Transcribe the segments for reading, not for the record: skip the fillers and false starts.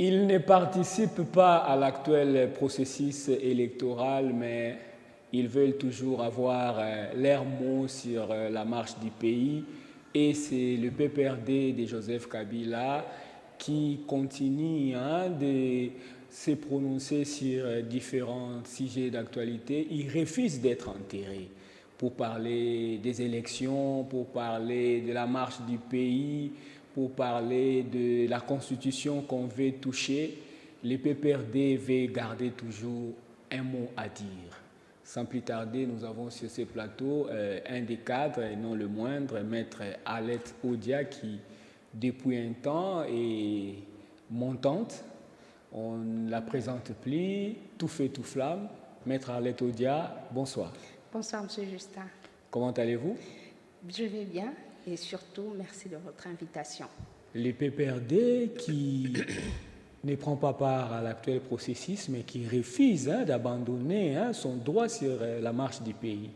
Ils ne participent pas à l'actuel processus électoral, mais ils veulent toujours avoir leur mot sur la marche du pays. Et c'est le PPRD de Joseph Kabila qui continue de se prononcer sur différents sujets d'actualité. Il refuse d'être enterré pour parler des élections, pour parler de la marche du pays, pour parler de la constitution qu'on veut toucher. Le PPRD veut garder toujours un mot à dire. Sans plus tarder, nous avons sur ce plateau un des cadres, et non le moindre, Maître Arlette Odia, qui depuis un temps est montante. On ne la présente plus, tout feu, tout flamme. Maître Arlette Odia, bonsoir. Bonsoir, M. Justin. Comment allez-vous? Je vais bien et surtout, merci de votre invitation. Le PPRD qui ne prend pas part à l'actuel processus, mais qui refuse d'abandonner son droit sur la marche du pays.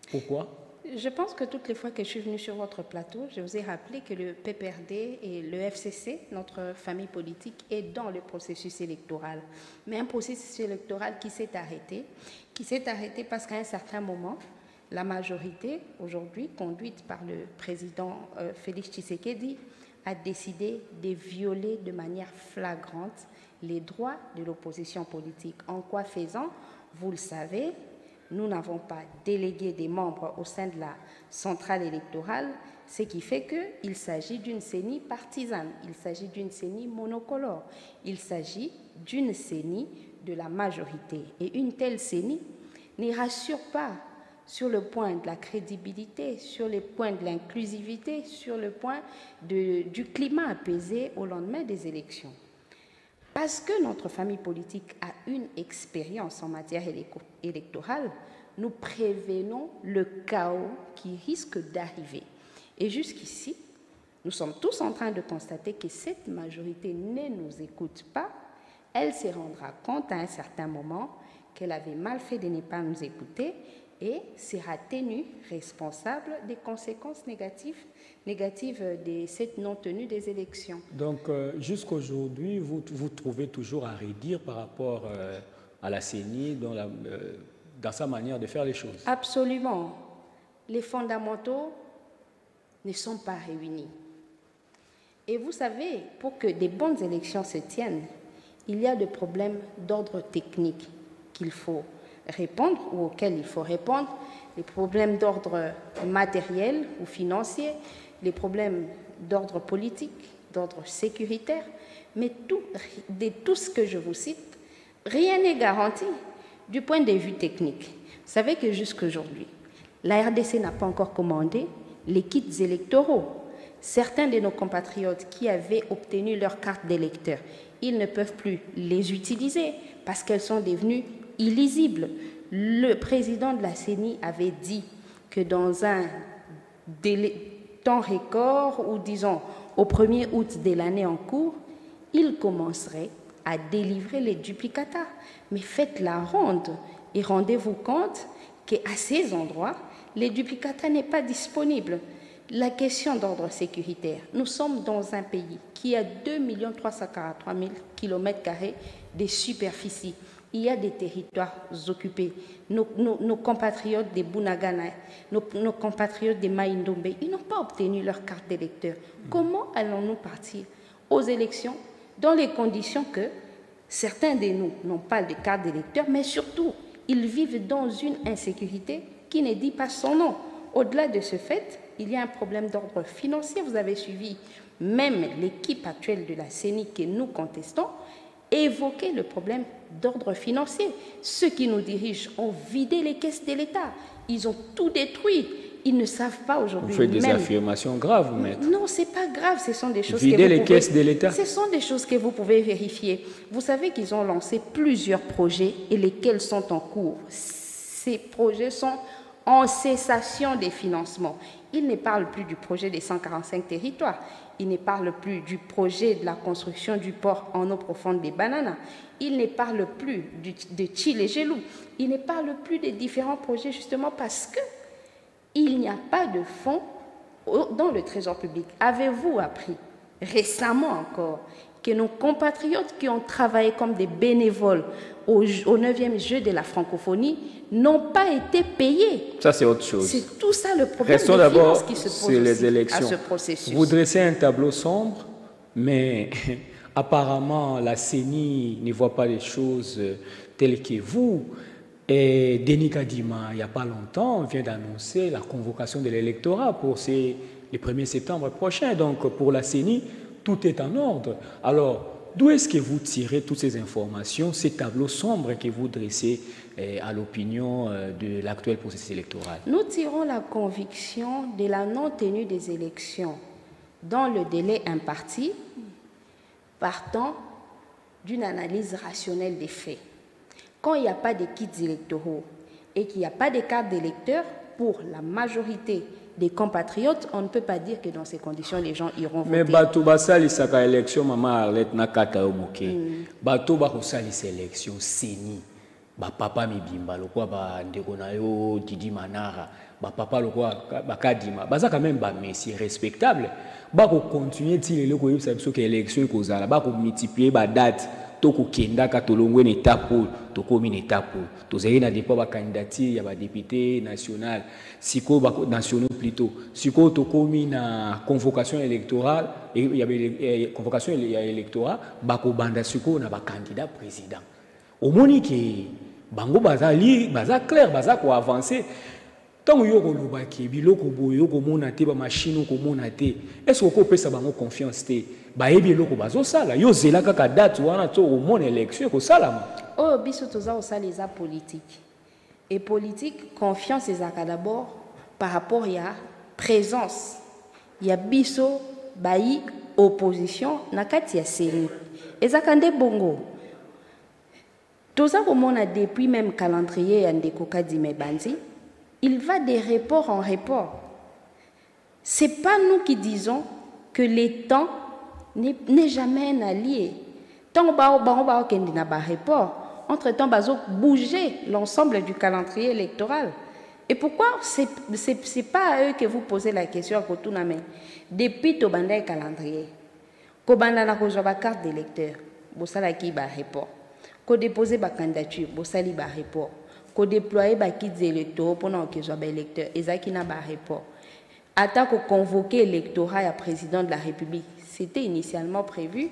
Pourquoi? Je pense que toutes les fois que je suis venue sur votre plateau, je vous ai rappelé que le PPRD et le FCC, notre famille politique, est dans le processus électoral. Mais un processus électoral qui s'est arrêté parce qu'à un certain moment, la majorité, aujourd'hui, conduite par le président Félix Tshisekedi, a décidé de violer de manière flagrante les droits de l'opposition politique. En quoi faisant? Vous le savez, nous n'avons pas délégué des membres au sein de la centrale électorale, ce qui fait qu'il s'agit d'une CENI partisane, il s'agit d'une CENI monocolore, il s'agit d'une CENI de la majorité. Et une telle CENI ne rassure pas sur le point de la crédibilité, sur le point de l'inclusivité, sur le point du climat apaisé au lendemain des élections. Parce que notre famille politique a une expérience en matière électorale, nous prévenons le chaos qui risque d'arriver. Et jusqu'ici, nous sommes tous en train de constater que cette majorité ne nous écoute pas. Elle se rendra compte à un certain moment qu'elle avait mal fait de ne pas nous écouter et sera tenue responsable des conséquences négatives de cette non-tenue des élections. Donc, jusqu'aujourd'hui, vous trouvez toujours à redire par rapport à la CENI dans sa manière de faire les choses? Absolument. Les fondamentaux ne sont pas réunis. Et vous savez, pour que des bonnes élections se tiennent, il y a des problèmes d'ordre technique qu'il faut répondre ou auxquels il faut répondre, les problèmes d'ordre matériel ou financier, les problèmes d'ordre politique, d'ordre sécuritaire, mais de tout ce que je vous cite, rien n'est garanti du point de vue technique. Vous savez que jusqu'aujourd'hui, la RDC n'a pas encore commandé les kits électoraux. Certains de nos compatriotes qui avaient obtenu leur carte d'électeur, ils ne peuvent plus les utiliser parce qu'elles sont devenues illisible. Le président de la CENI avait dit que dans un temps record, ou disons au 1er août de l'année en cours, il commencerait à délivrer les duplicata. Mais faites la ronde et rendez-vous compte qu'à ces endroits, les duplicata n'est pas disponible. La question d'ordre sécuritaire, nous sommes dans un pays qui a 2 343 000 km² de superficie. Il y a des territoires occupés. Nos compatriotes des Bunagana, nos compatriotes des Maïndombe, ils n'ont pas obtenu leur carte d'électeur. Comment allons-nous partir aux élections dans les conditions que certains de nous n'ont pas de carte d'électeur, mais surtout, ils vivent dans une insécurité qui ne dit pas son nom. Au-delà de ce fait, il y a un problème d'ordre financier. Vous avez suivi même l'équipe actuelle de la CENI que nous contestons, évoquer le problème d'ordre financier. Ceux qui nous dirigent ont vidé les caisses de l'État. Ils ont tout détruit. Ils ne savent pas aujourd'hui. Vous faites des affirmations graves, maître. Non, ce n'est pas grave. Ce sont des choses vider les caisses de l'État. Ce sont des choses que vous pouvez vérifier. Vous savez qu'ils ont lancé plusieurs projets et lesquels sont en cours. Ces projets sont en cessation des financements. Ils ne parlent plus du projet des 145 territoires. Ils ne parlent plus du projet de la construction du port en eau profonde des Bananas. Ils ne parlent plus de Tchil et Gelou. Ils ne parlent plus des différents projets justement parce qu'il n'y a pas de fonds dans le trésor public. Avez-vous appris récemment encore, que nos compatriotes qui ont travaillé comme des bénévoles au 9e jeu de la francophonie n'ont pas été payés. Ça, c'est autre chose. C'est tout ça le problème Restons d'abord qui se pose sur les élections. à ce processus. Vous dressez un tableau sombre, mais apparemment, la CENI ne voit pas les choses telles que vous. Et Denis Kadima, il n'y a pas longtemps, vient d'annoncer la convocation de l'électorat pour le 1er septembre prochain. Donc, pour la CENI, tout est en ordre. Alors, d'où est-ce que vous tirez toutes ces informations, ces tableaux sombres que vous dressez à l'opinion de l'actuel processus électoral? Nous tirons la conviction de la non-tenue des élections dans le délai imparti, partant d'une analyse rationnelle des faits. Quand il n'y a pas de kits électoraux et qu'il n'y a pas de cartes d'électeurs, pour la majorité des compatriotes, on ne peut pas dire que dans ces conditions, les gens iront voter. Mais bato basali saka élection maman Arlette nakata omoke. Bato bakosali sélection CENI. Ba papa mibimba lokwa ba ndeko na yo Didi Manara, ba papa lokwa bakadima. Baza quand même ba messi respectable. Ba ko continuer ti lelo ko yebisa biso que élection ekozala, ba ko multiplier ba date. Toko kenda katolongwe ne tapo tokomi ne tapo tozali na dépôt ba candidature ya ba député national siko ba nationaux plutôt siko tokomi na convocation électorale et il y avait convocation électorale ba ko banda siko na ba candidat président omoni ke bango bazali baza clair baza ko avancer tant yo ko lobaki biloko boyo ko mona te ba machine ko mona te est-ce que ko pesa bango confiance te ba yebi eloko bazo sala yo zela kaka date wana to au mon élection ko salama oh biso toza au sala politique et politique confiance ezaka d'abord par rapport à présence ya biso bayi opposition na kati ya CENI ezaka nde bongo toza komona depuis même calendrier ya ndeko Kadima Banzi. Il va des reports en report. Ce n'est pas nous qui disons que le temps n'est jamais un allié. Tant que nous avons report, entre-temps, nous avons bougé l'ensemble du calendrier électoral. Et pourquoi ce n'est pas à eux que vous posez la question à Kotuname? Depuis le calendrier, quand vous avez la carte d'électeur, vous avez un report. Quand vous déposez la candidature, vous avez un report. Qu'on déploie les kits électoraux pendant que soit électeur et ça qui n'a pas report. Attaque convoquer l'électorat à président de la République. C'était initialement prévu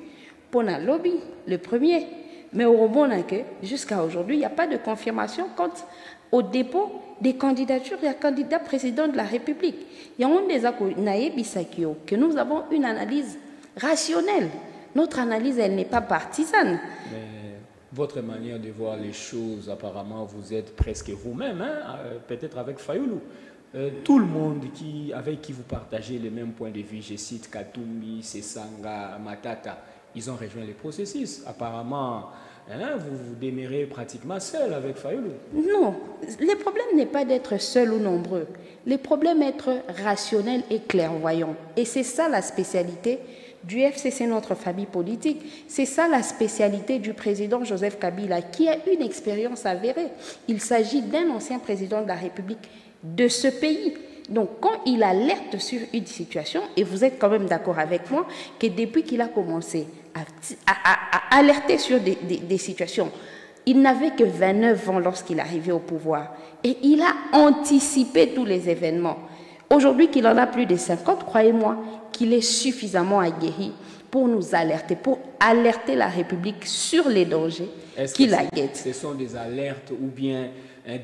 pour un lobby, le premier. Mais au rebond que jusqu'à aujourd'hui, il n'y a pas de confirmation quant au dépôt des candidatures et à candidat président de la République. Il y a un des accords que nous avons une analyse rationnelle. Notre analyse, elle n'est pas partisane. Votre manière de voir les choses, apparemment, vous êtes presque vous-même, hein, peut-être avec Fayoulou. Tout le monde avec qui vous partagez les mêmes points de vue, je cite Katumbi, Sesanga, Matata, ils ont rejoint les processus. Apparemment, hein, vous vous demeurez pratiquement seul avec Fayoulou. Non, le problème n'est pas d'être seul ou nombreux. Le problème est d'être rationnel et clairvoyant. Et c'est ça la spécialité du FCC, notre famille politique. C'est ça la spécialité du président Joseph Kabila, qui a une expérience avérée. Il s'agit d'un ancien président de la République de ce pays. Donc, quand il alerte sur une situation, et vous êtes quand même d'accord avec moi, que depuis qu'il a commencé à alerter sur des situations, il n'avait que 29 ans lorsqu'il arrivait au pouvoir. Et il a anticipé tous les événements. Aujourd'hui qu'il en a plus de 50, croyez-moi, qu'il est suffisamment aguerri pour nous alerter, pour alerter la République sur les dangers qui la guettent. Ce sont des alertes ou bien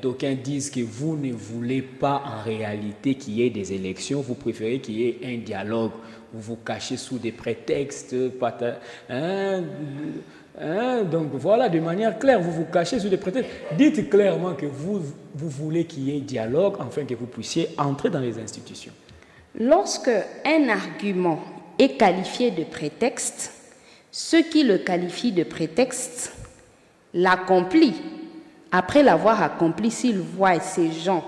d'aucuns disent que vous ne voulez pas en réalité qu'il y ait des élections, vous préférez qu'il y ait un dialogue, vous vous cachez sous des prétextes, donc voilà, de manière claire, vous vous cachez sous des prétextes. Dites clairement que vous voulez qu'il y ait dialogue afin que vous puissiez entrer dans les institutions. Lorsque un argument est qualifié de prétexte, ceux qui le qualifient de prétexte l'accomplit. Après l'avoir accompli, s'ils voient ces gens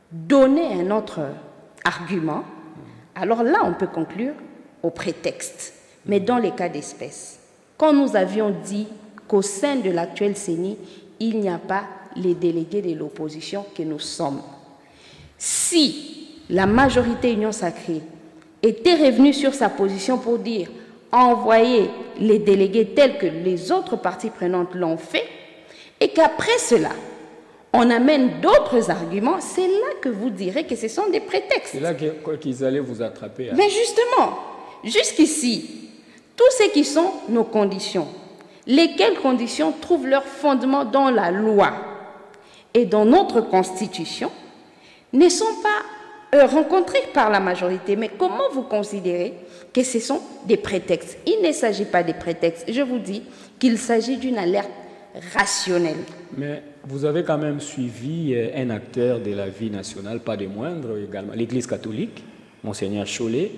donner un autre argument, alors là, on peut conclure au prétexte. Mais dans les cas d'espèce, quand nous avions dit qu'au sein de l'actuel CENI, il n'y a pas les délégués de l'opposition que nous sommes. Si la majorité Union Sacrée était revenu sur sa position pour dire envoyer les délégués tels que les autres parties prenantes l'ont fait, et qu'après cela, on amène d'autres arguments, c'est là que vous direz que ce sont des prétextes. C'est là qu'ils allaient vous attraper. Hein. Mais justement, jusqu'ici, tout ce qui sont nos conditions, lesquelles conditions trouvent leur fondement dans la loi et dans notre constitution, ne sont pas rencontrées par la majorité. Mais comment vous considérez que ce sont des prétextes? Il ne s'agit pas des prétextes. Je vous dis qu'il s'agit d'une alerte rationnelle. Mais vous avez quand même suivi un acteur de la vie nationale, pas des moindres également, l'Église catholique, Monseigneur Chollet.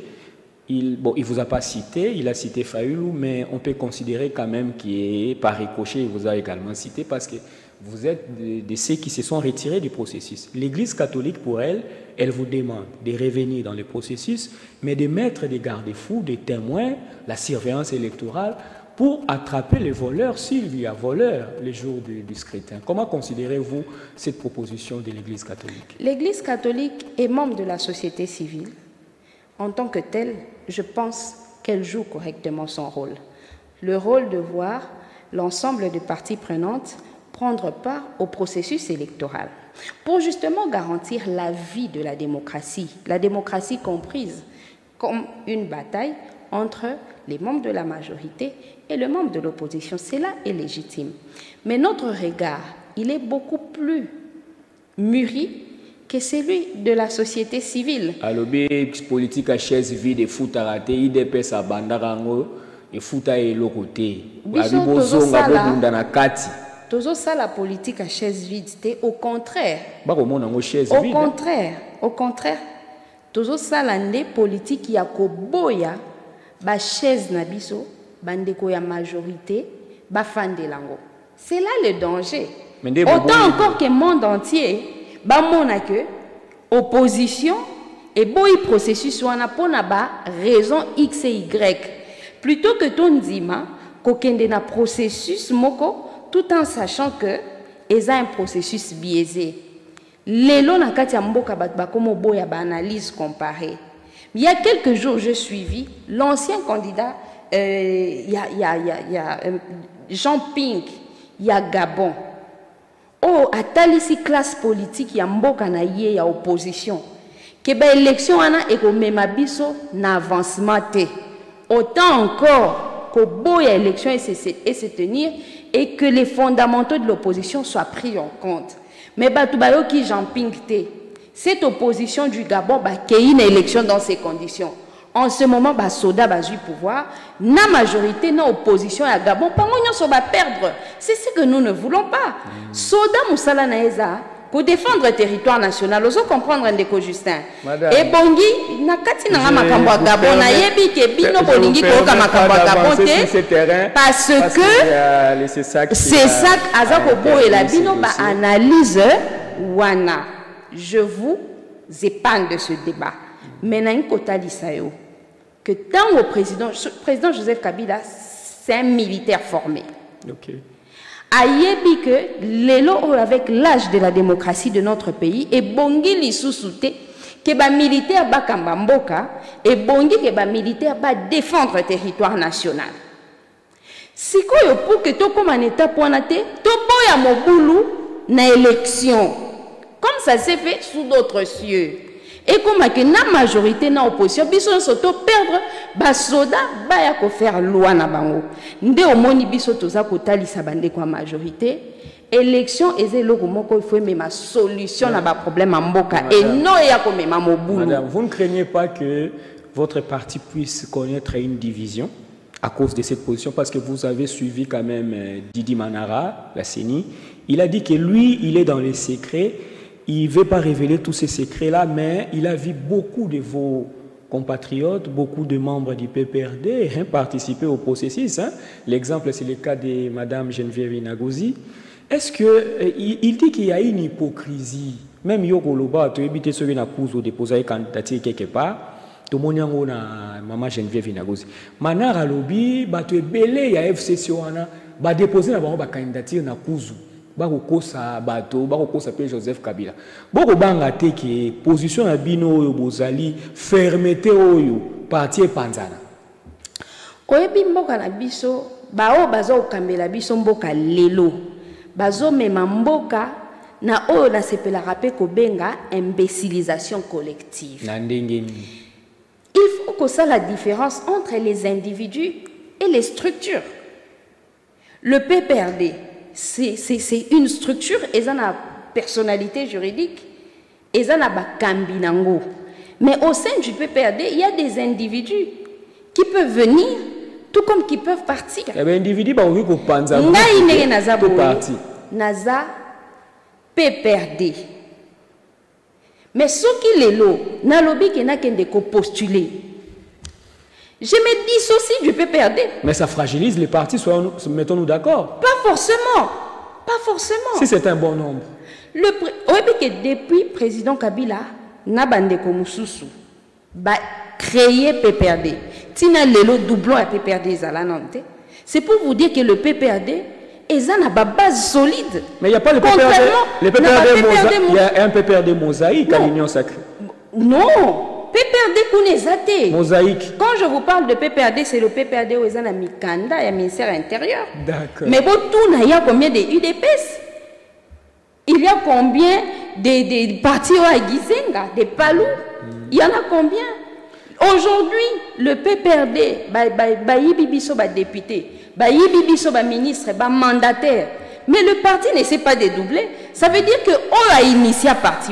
Il ne vous a pas cité, il a cité Fayulu, mais on peut considérer quand même qu'il est par ricochet, il vous a également cité parce que vous êtes de ceux qui se sont retirés du processus. L'Église catholique, pour elle, elle vous demande de revenir dans le processus, mais de mettre des garde-fous, des témoins, la surveillance électorale, pour attraper les voleurs s'il y a voleurs le jour du scrutin. Comment considérez-vous cette proposition de l'Église catholique? L'Église catholique est membre de la société civile. En tant que telle, je pense qu'elle joue correctement son rôle. Le rôle de voir l'ensemble des parties prenantes prendre part au processus électoral pour justement garantir la vie de la démocratie comprise comme une bataille entre les membres de la majorité et les membres de l'opposition. Cela est légitime. Mais notre regard, il est beaucoup plus mûri que celui de la société civile. Alobi politique à chaise vide et foot à rater, IDPS à bandarango et foot à élocoté. Tozo ça la politique à chaise vide, au contraire. Au contraire, tozo ça la politique ya koboya ba chaise na biso, bandeko ya majorité, ba fandelango. C'est là le danger. Autant encore que le monde entier, ba mona que opposition et boy processus wana pona ba raison X et Y. Plutôt que ton dima kokende na processus moko tout en sachant que c'est un processus biaisé. Lelo na kati ya mboka ba komo boya ba analyse comparée. Il y a quelques jours, j'ai suivi l'ancien candidat, Jean Ping, il y a Gabon. Oh, à talisi classe politique, il y a mboka na ye ya opposition. Que ba élection ana et ko mema biso na avancement te. Autant encore que boya élection et se tenir et que les fondamentaux de l'opposition soient pris en compte. Mais batubayo qui Jean Ping te. Cette opposition du Gabon a une élection dans ces conditions. En ce moment, Soda va du pouvoir. La majorité, la opposition à Gabon, va perdre. C'est ce que nous ne voulons pas. Soda Moussala Naeza, pour défendre le territoire national, vous comprendre Ndeko Justin. Et Bongi, Nakati na makambo à Gabon, na yebi ke bino bolingi koka makambo à Gabon te, parce que c'est ça Azako Bo et la bino ba analyse wana. Je vous épargne de ce débat. Maintenant, que tant au président Joseph Kabila, c'est un militaire formé. Okay. Ayebi que l'élo avec l'âge de la démocratie de notre pays et bongi li sous-souté que ba militaire ba kambamboka et bongi que ba militaire ba défendre le territoire national. Si quoi pour que to comme un état pointé, to boya mobulu na élection. Comme ça s'est fait sous d'autres cieux. Et comme la majorité na opposition, biso soto perdre, basoda baya ko faire loi na bango. Nde omoni biso toza ko talisa bande kwa majorité. Élection eze loko moko il faut même ma solution na ba problème en mboka et non ya ko mema mobulu. Madame, vous ne craignez pas que votre parti puisse connaître une division à cause de cette position parce que vous avez suivi quand même Didi Manara, la CENI. Il a dit que lui, il est dans les secrets. Il ne veut pas révéler tous ces secrets-là, mais il a vu beaucoup de vos compatriotes, beaucoup de membres du PPRD participer au processus. Hein. L'exemple, c'est le cas de Mme Geneviève Inagozi. Est-ce qu'il dit qu'il y a une hypocrisie? Même Yoko Loba, tu habites sur une accuse ou déposer une candidature quelque part. Tout le monde a Mme Geneviève Inagozi. Manar Alobi, tu es belé, il y a FCC, tu as déposé une candidature na kuzu. Bakokosa bato bakokosa pe Joseph Kabila boko banga te ke position ya bino oyo bozali fermeté oyo parti et panzana. Oyebi mboka na biso bao bazo okambela biso mboka lelo bazo mema mboka na oyo na sepela rapé kobenga imbécilisation collective. Il faut que ça la différence entre les individus et les structures. Le PPRD, c'est une structure et ça a une personnalité juridique et ça a bakambi nango. Mais au sein du PPRD, il y a des individus qui peuvent venir tout comme qui peuvent partir. Il y a des individus qui peuvent partir. Naza PPRD. Mais ce qui est là, na lobby qui n'a qu'un postuler. Je me dissocie du PPRD. Mais ça fragilise les partis, mettons-nous d'accord. Pas forcément. Pas forcément. Si c'est un bon nombre. Depuis le président Kabila, Nabande Komususu, créé PPRD. Tina Lelo doublon à PPRD Zalanante. C'est pour vous dire que le PPRD est une base solide. Mais il n'y a pas le PPRD. Il y a un PPRD mosaïque à l'Union sacrée. Non. PPRD Kounezate. Mosaïque. Quand je vous parle de PPRD, c'est le PPRD où il y a Mikanda et le ministère intérieur. D'accord. Mais bon, il y a combien de UDPS? Il y a combien de partis à Gizenga, des Palou? Il y en a combien? Aujourd'hui, le PPRD, Bayibibiso, député, Bayibibiso, ministre, mandataire. Mais le parti ne s'est pas dédoublé. Ça veut dire qu'on a initié un parti.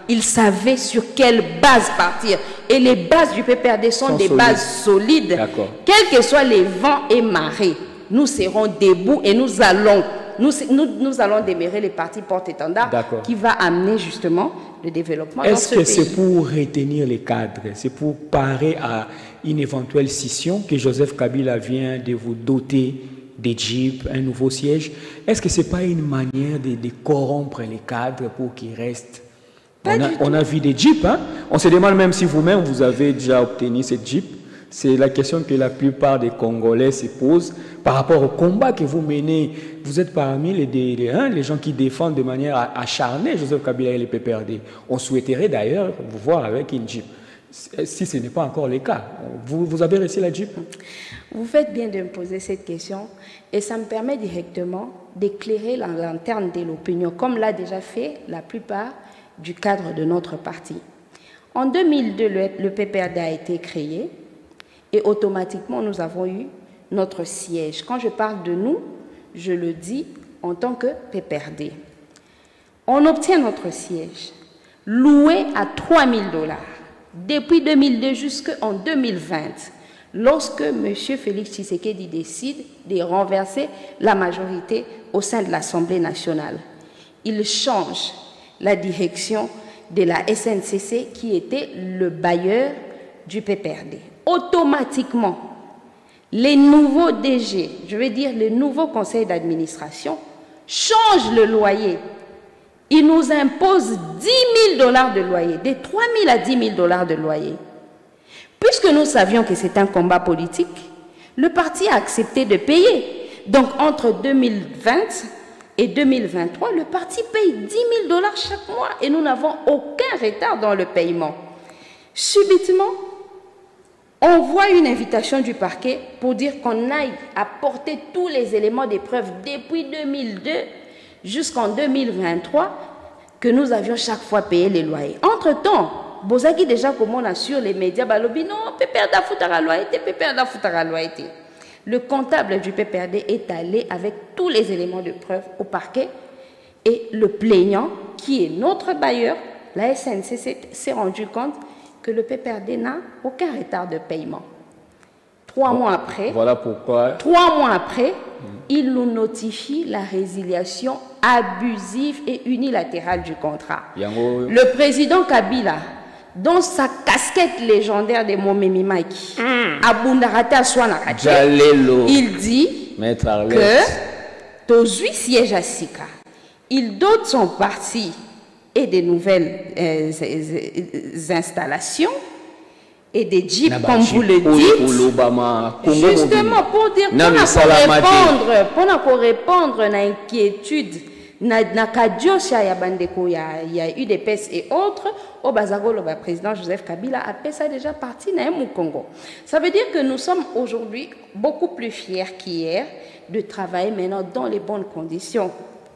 Il savait sur quelle base partir. Et les bases du PPRD sont des bases solides. Quels que soient les vents et marées, nous serons debout et nous allons démarrer les partis porte-étendard qui va amener justement le développement dans ce pays. Est-ce que c'est pour retenir les cadres? C'est pour parer à une éventuelle scission que Joseph Kabila vient de vous doter des jeeps, un nouveau siège? Est-ce que ce n'est pas une manière de corrompre les cadres pour qu'ils restent? On a vu des jeeps, hein? On se demande même si vous-même vous avez déjà obtenu cette jeep. C'est la question que la plupart des Congolais se posent par rapport au combat que vous menez. Vous êtes parmi les gens qui défendent de manière acharnée Joseph Kabila et les PPRD. On souhaiterait d'ailleurs vous voir avec une jeep. Si ce n'est pas encore le cas, vous avez reçu la jeep? Vous faites bien de me poser cette question et ça me permet directement d'éclairer la lanterne de l'opinion, comme l'a déjà fait la plupart du cadre de notre parti. En 2002, le PPRD a été créé et automatiquement nous avons eu notre siège. Quand je parle de nous, je le dis en tant que PPRD. On obtient notre siège loué à 3 000 $. Depuis 2002 jusqu'en 2020, lorsque M. Félix Tshisekedi décide de renverser la majorité au sein de l'Assemblée nationale, il change la direction de la SNCC qui était le bailleur du PPRD. Automatiquement, les nouveaux DG, je veux dire les nouveaux conseils d'administration, changent le loyer. Ils nous imposent 10 000 $ de loyer, de 3 000 à 10 000 $ de loyer. Puisque nous savions que c'est un combat politique, le parti a accepté de payer. Donc entre 2020 et 2023, le parti paye 10 000 $ chaque mois et nous n'avons aucun retard dans le paiement. Subitement, on voit une invitation du parquet pour dire qu'on aille apporter tous les éléments de preuve depuis 2002 jusqu'en 2023 que nous avions chaque fois payé les loyers. Entre-temps, Bozaki déjà comme on assure les médias, balobi non, PPRD foutara loyauté, PPRD foutara loyauté. Le comptable du PPRD est allé avec tous les éléments de preuve au parquet et le plaignant, qui est notre bailleur, la SNCC, s'est rendu compte que le PPRD n'a aucun retard de paiement. 3 mois après, voilà pourquoi. 3 mois après, il nous notifie la résiliation abusive et unilatérale du contrat. Le président Kabila, dans sa casquette légendaire de Momemi Maki, il dit que Tozui siège à Sika. Il dote son parti et des nouvelles installations et des jeeps, comme vous le dites, justement pour dire, pour répondre à l'inquiétude na kadiosha ya bandeko ya UDPS et autres, au Bazagolo, le président Joseph Kabila a fait ça déjà parti au Congo. Ça veut dire que nous sommes aujourd'hui beaucoup plus fiers qu'hier de travailler maintenant dans les bonnes conditions,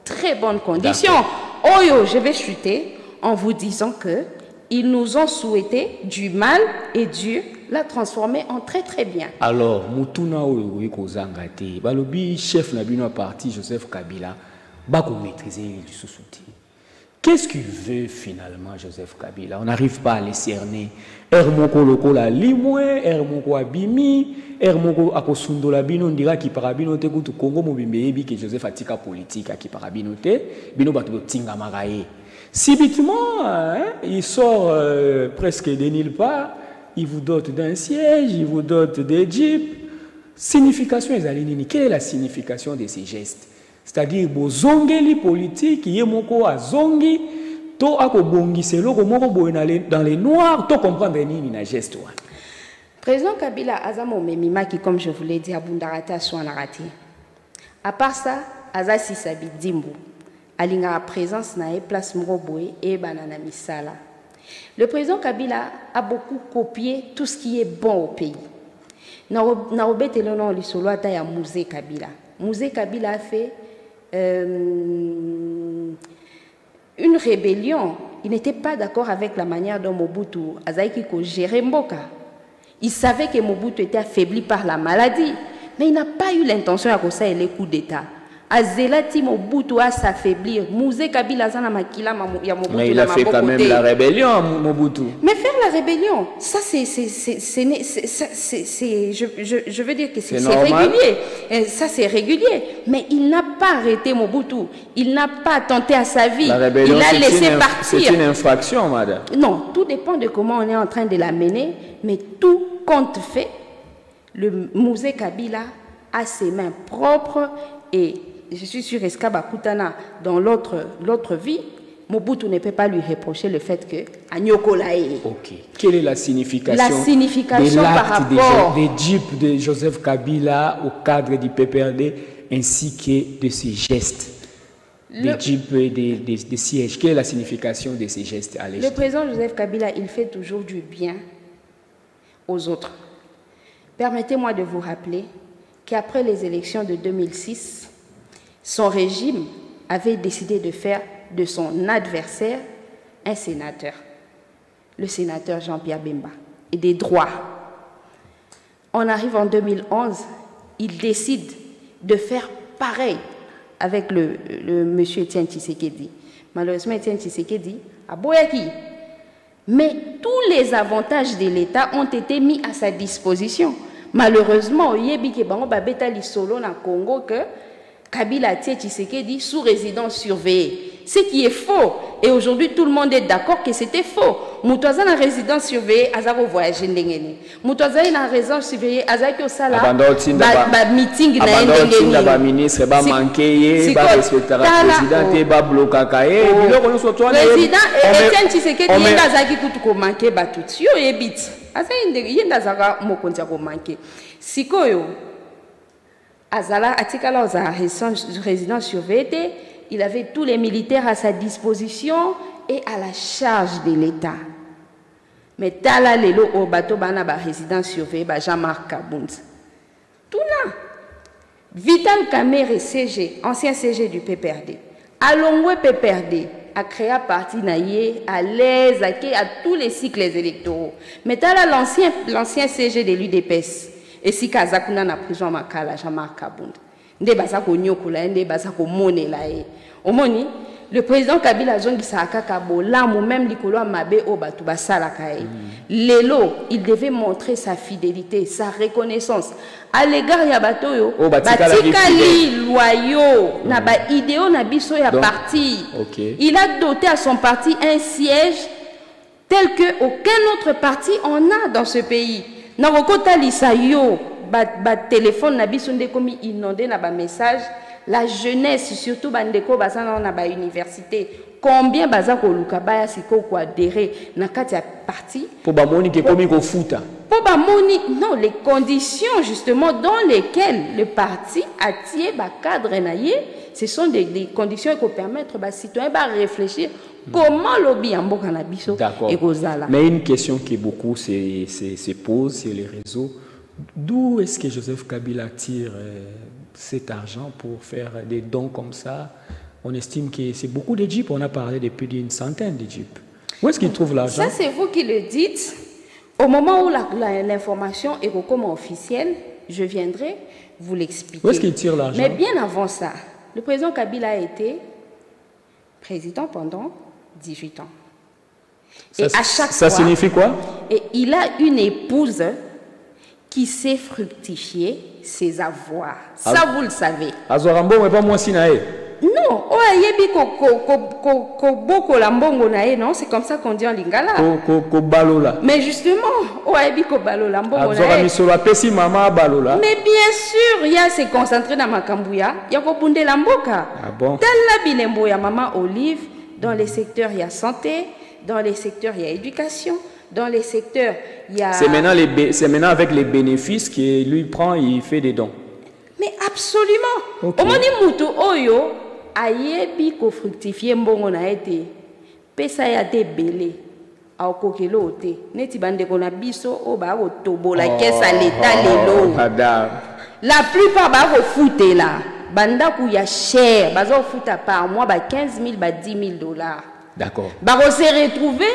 très bonnes conditions. Oh yo, je vais chuter en vous disant que ils nous ont souhaité du mal et Dieu l'a transformé en très très bien. Alors, Mutuna Oyo Kozangate, balobi chef Nabino parti Joseph Kabila, bako maîtriser du sous-souti. Qu'est-ce qu'il veut finalement Joseph Kabila? On n'arrive pas à les cerner. Hermoko loko la limwe, Hermoko abimi, Hermoko akosundo la bino, on dira qui parabino te kutu Congo mobimbebi que Joseph atika politique qui parabino te, bino batu tinga maraye. Subitement, il sort presque de nulle part, il vous dote d'un siège, il vous dote des jeeps. Signification, quelle est la signification de ces gestes? C'est-à-dire, bozongeli politique, yemoko azongi, to akobongi selo komoko dans les noirs, to comprendre nini na geste wa. Président Kabila azamo memima qui, comme je vous l'ai dit, abundarata soanarati. À part ça, azasi sabidimbu. Alinga a présence na place Mroboé et banana misala. Le président Kabila a beaucoup copié tout ce qui est bon au pays. Naobé telono lisolo ata ya musée Kabila. Musée Kabila a fait une rébellion. Il n'était pas d'accord avec la manière dont Mobutu Azaiki gérait Mboka. Il savait que Mobutu était affaibli par la maladie, mais il n'a pas eu l'intention de faire les coups d'État. Azelati Mobutu a s'affaiblir. Musée Kabila zana makila ya Mobutu. Mais il a fait quand même la rébellion, Mobutu. Mais faire la rébellion, ça je veux dire que c'est régulier. Ça c'est régulier. Mais il n'a pas arrêté Mobutu. Il n'a pas tenté à sa vie. La rébellion, il a laissé partir. C'est une infraction, madame. Non, tout dépend de comment on est en train de la mener. Mais tout compte fait, le musée Kabila a ses mains propres et je suis sûr qu'Eskaba Koutana, dans l'autre vie, Mobutu ne peut pas lui reprocher le fait que Anyokolae. Ok. Quelle est la signification de par rapport des jeeps de Joseph Kabila au cadre du PPRD ainsi que de ses gestes? Des jeeps et des sièges. Quelle est la signification de ces gestes à l'échelle? Le président Joseph Kabila, il fait toujours du bien aux autres. Permettez-moi de vous rappeler qu'après les élections de 2006, son régime avait décidé de faire de son adversaire un sénateur, le sénateur Jean-Pierre Bemba, et des droits. On arrive en 2011, il décide de faire pareil avec le monsieur Etienne Tshisekedi. Malheureusement, Etienne Tshisekedi a Boyaki. Mais tous les avantages de l'État ont été mis à sa disposition. Malheureusement, il y a des solo na Congo que Kabila Tshisekedi sous résidence surveillée. Ce qui est faux. Et aujourd'hui, tout le monde est d'accord que c'était faux. Moutouaza na résidence surveillée, azako voyager ndengeni. Moutouaza na résidence surveillée, azaki osala ba meeting na ndengeni. Ba ministre ba manquer, ba respecter la présidente, ba bloquer kaé. Biloko no soto na président Etienne Tshisekedi yenda azaki kutu ko manquer ba tout. Yo yebiti. Asa yenda azaka mokonzi ko manquer. Sikoyo Azala atikala oza résidence surveillée, il avait tous les militaires à sa disposition et à la charge de l'État. Mais tala lelo o bato bana ba résidence surveillée ba Jean-Marc Kabound. Tout là. Vital Kamerhe CG, ancien CG du PPRD. Alongwe PPRD a créé un parti naïe à l'aise à tous les cycles électoraux. Mais tala l'ancien CG de l'UDPS. Et si Kazakuna na prison makala Jean-Marc Kabound. Nde basako nyokola nde basako monela e. Omoni le président Kabila zongi sakaka bolamu même likolo mabe o batu basala kae. Lelo, il devait montrer sa fidélité, sa reconnaissance à l'égard ya batoyo batikali loyaux na ba idéo na biso ya parti. Il a doté à son parti un siège tel que aucun autre parti en a dans ce pays. Narokota lisayo ba téléphone na biso nde komi inondé na ba message la jeunesse surtout bandeko bazana na ba université combien bazako luka baya siko ko adhérer na kati ya parti pour ba moni ke komi ko futa pour ba moni non les conditions justement dans lesquelles le parti a tié ba cadre naie ce sont des conditions qui permettent aux citoyens de réfléchir comment lobby en bon cannabis et Rosala. Mais une question qui beaucoup se pose sur les réseaux, d'où est-ce que Joseph Kabila tire cet argent pour faire des dons comme ça? On estime que c'est beaucoup de jeeps, on a parlé de plus d'une centaine de jeeps. Où est-ce qu'il trouve l'argent? Ça, c'est vous qui le dites. Au moment où l'information est comme officielle, je viendrai vous l'expliquer. Où est-ce qu'il tire l'argent? Mais bien avant ça, le président Kabila a été président pendant 18 ans. Ça, et à chaque ça fois, signifie quoi? Et il a une épouse qui sait fructifier ses avoirs. Ça, vous le savez. Azorambo, mais pas moi Sinae. Non, non, c'est comme ça qu'on dit en lingala. Mais justement, mais bien sûr, il y a se concentrer dans Makambouya, il y a Kobunde Lamboka. Ah bon? Tel la bilembo, il y a Maman Olive, dans les secteurs il y a santé, dans les secteurs il y a éducation, dans les secteurs il y a... C'est maintenant avec les bénéfices qu'il lui prend, il fait des dons. Mais absolument. Okay. Au moment Moutou Oyo, ayebi ko fructifier mbongo na été. Pesa ya te belé. A okokelo ote. Neti bande ko na biso o ba ko tobola kesa l'état lelo. La plupart ba ko fouté là. Banda ku ya cher, bazo fouta par mois ba 15 000 ba 10 000 dollars. D'accord. Ba ko se retrouver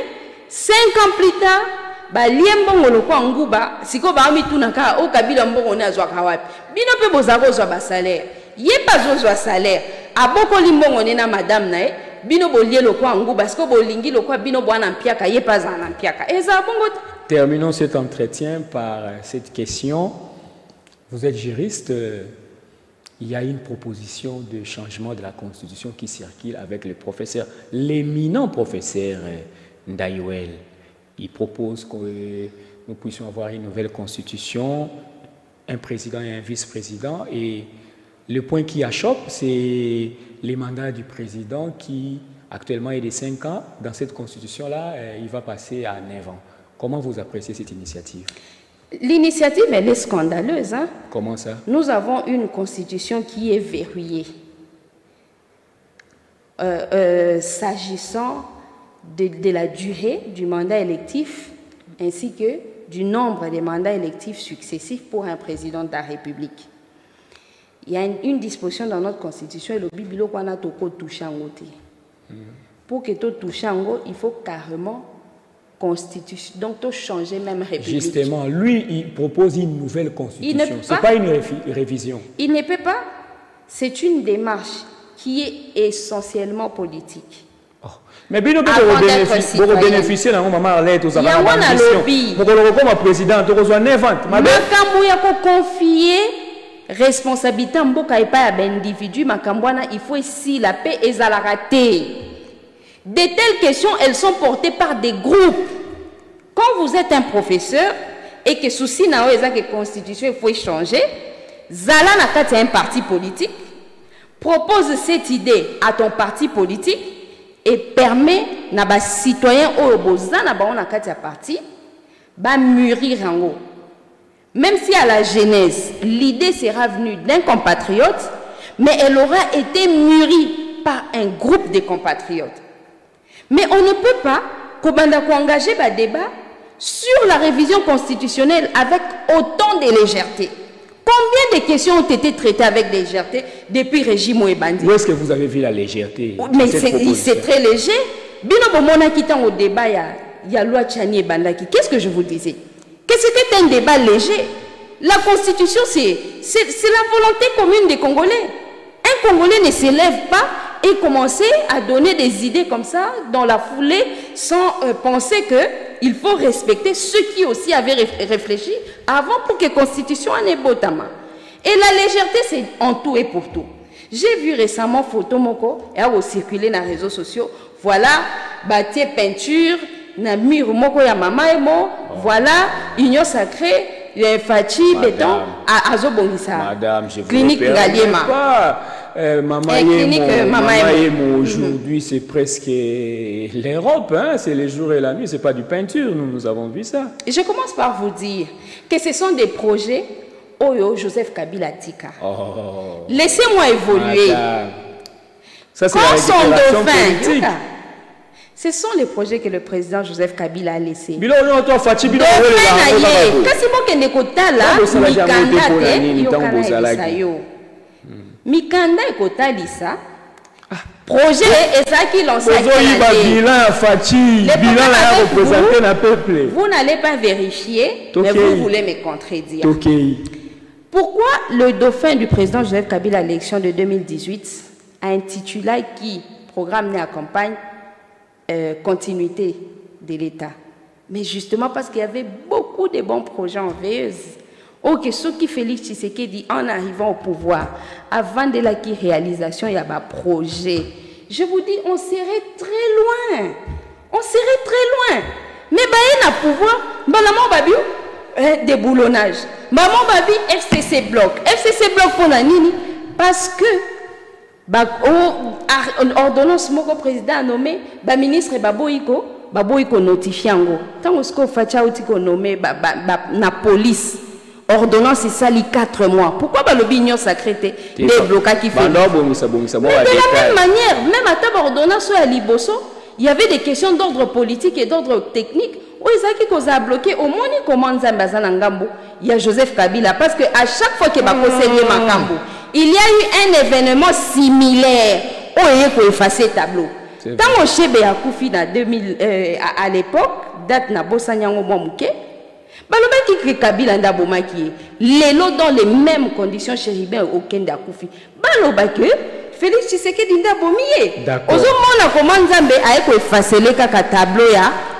5 ans plus tard. Ba liembongo lokwa nguba siko ba mi tunaka o Kabila mbongo na zwa kawapi bino pe bozako zwa ba salaire ye pas zwa salaire aboko limbongo na madame na e bino bolie lokwa nguba siko bolingi lokwa bino bwana mpiaka ye pas na mpiaka eza bongo. Terminons cet entretien par cette question. Vous êtes juriste, il y a une proposition de changement de la constitution qui circule avec le professeur, l'éminent professeur Ndayouel. Il propose que nous puissions avoir une nouvelle constitution, un président et un vice-président. Et le point qui achoppe, c'est les mandats du président qui actuellement est de 5 ans. Dans cette constitution-là, il va passer à 9 ans. Comment vous appréciez cette initiative? L'initiative, elle est scandaleuse. Hein? Comment ça? Nous avons une constitution qui est verrouillée. S'agissant de la durée du mandat électif ainsi que du nombre des mandats électifs successifs pour un président de la République. Il y a une disposition dans notre constitution, le Bibilo Kwana Toko Touchango. Pour que tu touches, il faut carrément constitution, donc tu changer même République. Justement, lui, il propose une nouvelle constitution. Ce n'est pas une révision. Il ne peut pas. C'est une démarche qui est essentiellement politique. Mais bien pour bénéficier d'un moment à l'aide aux ambitions. Pour que le président te reçoive 9 ans. Makambo ya ko confier responsabilité mboka et pas à l'individu makambwana il faut ici la paix et la rater. De telles questions elles sont portées par des groupes. Quand vous êtes un professeur et que souci na eza que constitution il faut changer, zala na kati un parti politique propose cette idée à ton parti politique et permet na ba citoyen oyo bozana ba ona kati ya parti ba mûrir en haut. Même si à la genèse l'idée sera venue d'un compatriote, mais elle aura été mûrie par un groupe de compatriotes. Mais on ne peut pas engager un débat sur la révision constitutionnelle avec autant de légèreté. Combien de questions ont été traitées avec légèreté depuis le régime Ouébandi? Où est-ce que vous avez vu la légèreté? Mais c'est très léger. Bino bomona kitan au débat il y a loi Tchani et Bandaki. Qu'est-ce que je vous disais? Que c'était un débat léger. La constitution, c'est la volonté commune des Congolais. Un Congolais ne s'élève pas et commencer à donner des idées comme ça dans la foulée sans penser qu'il faut respecter ceux qui aussi avaient réfléchi avant pour que la constitution en ait botama. Et la légèreté, c'est en tout et pour tout. J'ai vu récemment photo moko et a circulé dans les réseaux sociaux. Voilà, bâtie peinture, na mur moko ya mama emo, voilà, union sacrée, Fachi, béton, à Azobongisa. Madame, je vous clinique Ngaliema. Maman Yemo, aujourd'hui, c'est presque l'Europe, hein? C'est les jours et la nuit, c'est pas du peinture, nous avons vu ça. Je commence par vous dire que ce sont des projets Oyo Joseph Kabila Tika. Oh, laissez-moi évoluer. Madame. Ça, c'est la récupération politique. Ce sont les projets que le président Joseph Kabila a laissés. Mikanda ekotalisa projet ezaki lancé vous n'allez pas vérifier mais vous voulez me contredire. Pourquoi le dauphin du président Joseph Kabila à l'élection de 2018 a intitulé qui programme né à campagne continuité de l'État? Mais justement parce qu'il y avait beaucoup de bons projets en veilleuse. Ok, ce qui Félix Tshisekedi en arrivant au pouvoir, avant de la réalisation, il y a un projet. Je vous dis, on serait très loin. On serait très loin. Mais il y a un pouvoir, il y a des boulonnages. Maman babi FCC bloc. FCC bloc pour la nini. Parce que ordonnance mon président a nommé ministre Baboïko notifiango. Tant que facha outiko nommé na police. Ordonnance ça les 4 mois. Pourquoi le bignon sacré des blocages qui fait? De la même manière, même à ta ordonnance à Liboso, il y avait des questions d'ordre politique et d'ordre technique. Où ils ont bloqué au moins comment Ngambo. Il y a Joseph Kabila parce que à chaque fois qu'il va conseiller Makambo, il y a eu un événement similaire où il faut effacer le tableau. Tant mon chebe a Koufi à l'époque, date na Bosanyango Mouké. Balobaki Kabila ndabomaki lelo dans les mêmes conditions chérubin au Kenda Koufi. Balobaki Félix Tshisekedi ndabomie. Ozomona comment Nzambe a effacer le kaka tableau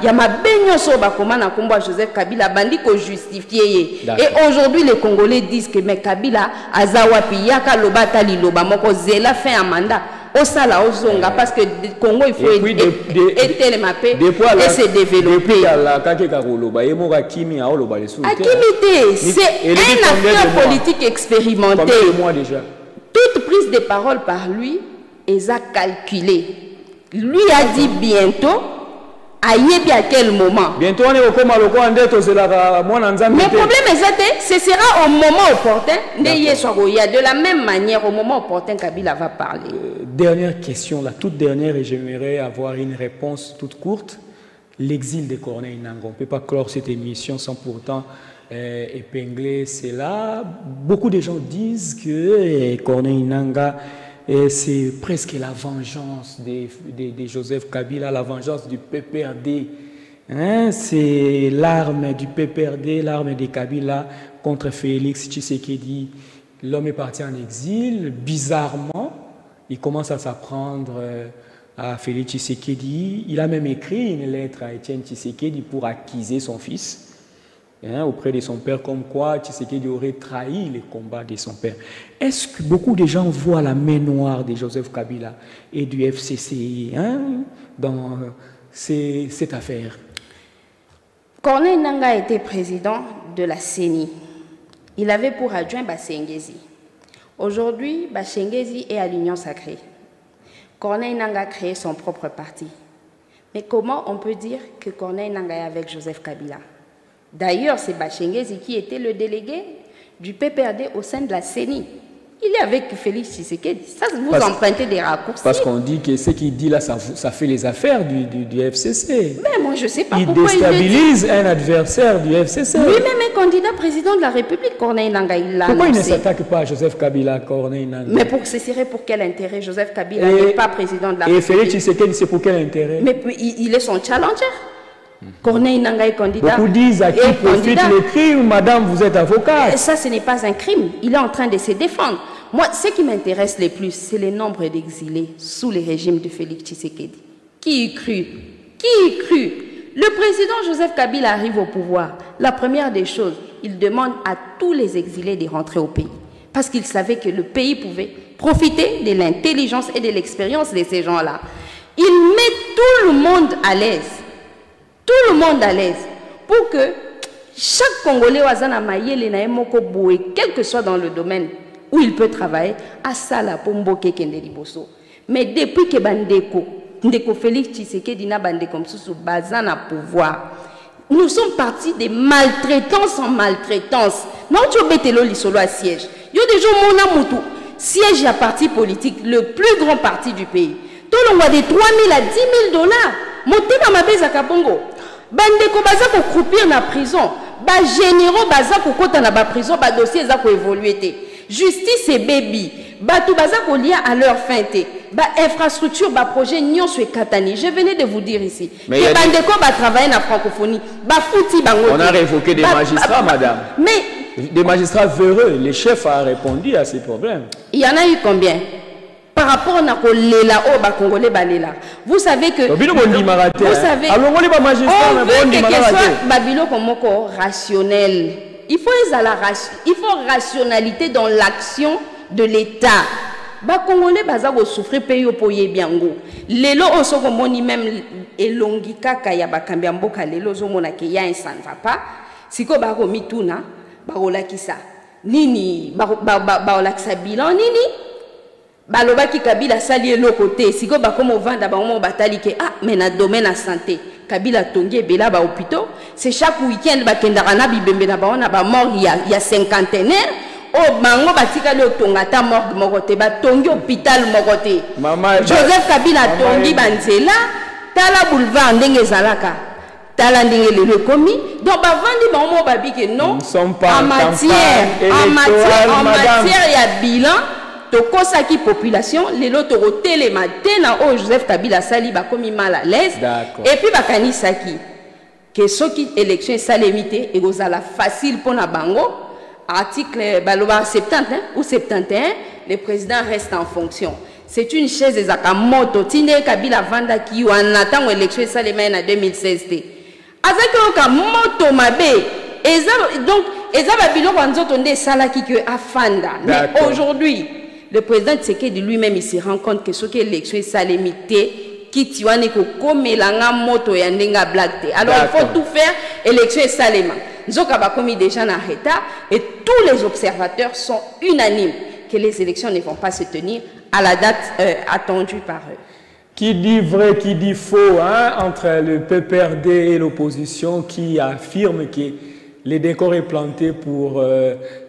ya mabenyo so ba comment na komba Joseph Kabila bandi ko justifier. Et aujourd'hui les Congolais disent que mais Kabila azawapi yaka lobata liloba moko zela fin un mandat. Au sala ozonga parce que le Congo il faut être les mapper et se développer. C'est un acteur politique expérimenté. Toute prise de parole par lui est à calculer. Lui a dit bientôt. Aïe à quel moment? Bientôt on est au coma. Mais le problème est que ce sera au moment opportun. De la même manière, au moment opportun, Kabila va parler. Dernière question, la toute dernière, et j'aimerais avoir une réponse toute courte. L'exil de Corneille Nangaa. On ne peut pas clore cette émission sans pourtant épingler cela. Beaucoup de gens disent que Corneille Nangaa, c'est presque la vengeance de Joseph Kabila, la vengeance du PPRD. Hein? C'est l'arme du PPRD, l'arme de Kabila contre Félix Tshisekedi. L'homme est parti en exil. Bizarrement, il commence à s'apprendre à Félix Tshisekedi. Il a même écrit une lettre à Étienne Tshisekedi pour accuser son fils. Auprès de son père, comme quoi Tshisekedi aurait trahi les combats de son père. Est-ce que beaucoup de gens voient la main noire de Joseph Kabila et du FCC dans cette affaire? Corneille Nangaa était président de la CENI. Il avait pour adjoint Bassengezi. Aujourd'hui, Bassengezi est à l'Union sacrée. Corneille Nangaa a créé son propre parti. Mais comment on peut dire que Corneille Nangaa est avec Joseph Kabila? D'ailleurs, c'est Bassengezi qui était le délégué du PPRD au sein de la CENI. Il est avec Félix Tshisekedi. Ça, vous empruntez des raccourcis. Parce qu'on dit que ce qu'il dit là, ça fait les affaires du FCC. Mais moi, je ne sais pas pourquoi il déstabilise un adversaire du FCC. Lui-même est candidat président de la République, Corneille Nangaa. Pourquoi il ne s'attaque pas à Joseph Kabila, Corneille Nangaa? Mais ce serait pour quel intérêt? Joseph Kabila n'est pas président de la République. Et Félix Tshisekedi, c'est pour quel intérêt? Mais il est son challenger. Corneille Nangaa est candidat. Beaucoup disent à qui profite le crime, madame, vous êtes avocate. Ça, ce n'est pas un crime. Il est en train de se défendre. Moi, ce qui m'intéresse le plus, c'est le nombre d'exilés sous le régime de Félix Tshisekedi. Qui y crut? Qui y crut? Le président Joseph Kabila arrive au pouvoir. La première des choses, il demande à tous les exilés de rentrer au pays. Parce qu'il savait que le pays pouvait profiter de l'intelligence et de l'expérience de ces gens-là. Il met tout le monde à l'aise. Tout le monde à l'aise pour que chaque Congolais wazana mayele na moko boé, quel que soit dans le domaine où il peut travailler, à ça la pomboke kende liboso. Mais depuis que Ndeko Félix Tshisekedi na bandeko msusu bazana pouvoir, nous sommes partis de maltraitance en maltraitance. Non tu betelo lisolo à siège. Yo des gens mona mutu. siège à parti politique, le plus grand parti du pays. Tout le monde a des 3 000 à 10 000 dollars. Motema mabeza kabongo. Bandeko baza ko croupir na prison. Ba généraux baza ko kota na ba prison, ba dossier za ko évoluer te. Justice et baby. Batou baza ko lia à leur fin te. Ba infrastructure, ba projet nyonso e katani. Je venais de vous dire ici. Mais que bandeko ba travailler na francophonie. Ba fouti bango. On a révoqué des magistrats, madame. Mais des magistrats véreux. Le chef a répondu à ces problèmes. Il y en a eu combien? Par rapport à Kolela au Congolais Balela. Vous savez que vous savez, on veut que soit Babilo comme rationnel. Il faut rationalité dans l'action de l'État. Ba Congolais baza go souffrir payer pour yebiango. Lelo oso komoni même elongi kaka ya bakambi mboka lelo zo mona ke ya ça ne va pas. Siko ba ko mituna ba olakisa. Nini ba olakisa bilan nini? Balobaki Kabila sali eloko te siko bakomo vanda bango batali ke mais na domaine la santé Kabila tongi bela ba hôpitaux c'est chaque week-end bakendaka na bibembe na baona ba mort ya cinquantenaire o bango batika le tongata mort moko te ba tongi hôpital moko te Joseph Kabila tongi banzela tala boulevard ndenge zalaka tala ndenge le komi donc ba vandi bango babi ke non en matière ya bilan Tokosaki population, les lots les matins, Joseph Kabila Sali ba komi mal à l'aise. Et puis bakani saki que ceux qui élection salémité et gozala facile pour na bango. Article baloba 70 ou 71, le président reste en fonction. C'est une chaise de Zakamoto. Tine Kabila Vanda qui en attend élection salémé en 2016. Avec un moto mabe. Donc, ezaba biloko nzoto nde salaki que afanda. Mais aujourd'hui le président Tshisekedi lui-même il se rend compte que ce qui est l'élection est salémité qui tiwane ko komelanga moto ya ndenga blague. Alors il faut tout faire élection est saléma. Nzoka ba komi déjà na reta et tous les observateurs sont unanimes que les élections ne vont pas se tenir à la date attendue par eux. Qui dit vrai, qui dit faux entre le PPRD et l'opposition qui affirme que le décor est planté pour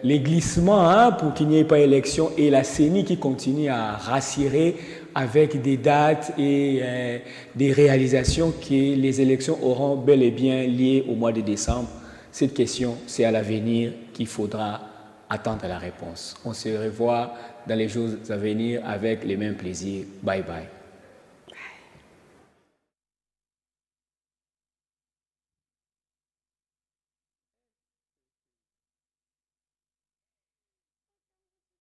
les glissements, pour qu'il n'y ait pas élection, et la CENI qui continue à rassurer avec des dates et des réalisations que les élections auront bel et bien liées au mois de décembre. Cette question, c'est à l'avenir qu'il faudra attendre la réponse. On se revoit dans les jours à venir avec les mêmes plaisirs. Bye bye.